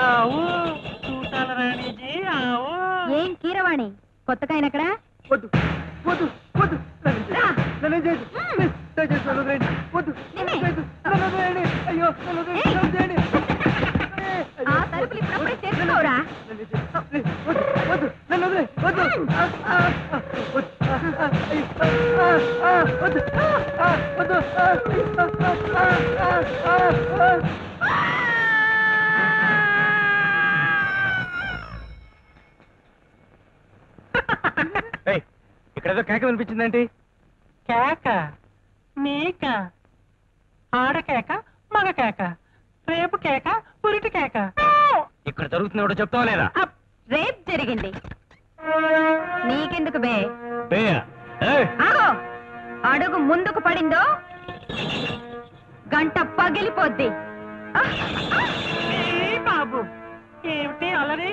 ఆవు చూసాల రాణిజీ ఆవు. ఏం కీరవాణి కొత్తగా ఆయన అక్కడ? వద్దు వద్దు వద్దు నన్ను చేయదు వద్దు అయ్యో చేయండి. ఆ తలుపులు ఇప్పుడప్పుడే తెచ్చుకోరా. వద్దు నన్ను వద్దు వద్దు వద్దు ఇక్కడేదో కేక వినిపించిందేంటి? కేక నీక, ఆడ కేక మగ కేక, రేపు కేక పురిటి కేక. ఇక్కడ జరుగుతుంది ఎవడో చెప్తావా లేదా? రేప్ జరిగింది. నీకెందుకు బే? ఆగో, అడుగు ముందుకు పడిందో గంట పగిలిపోద్ది. బాబు ఏమిటి అలరి?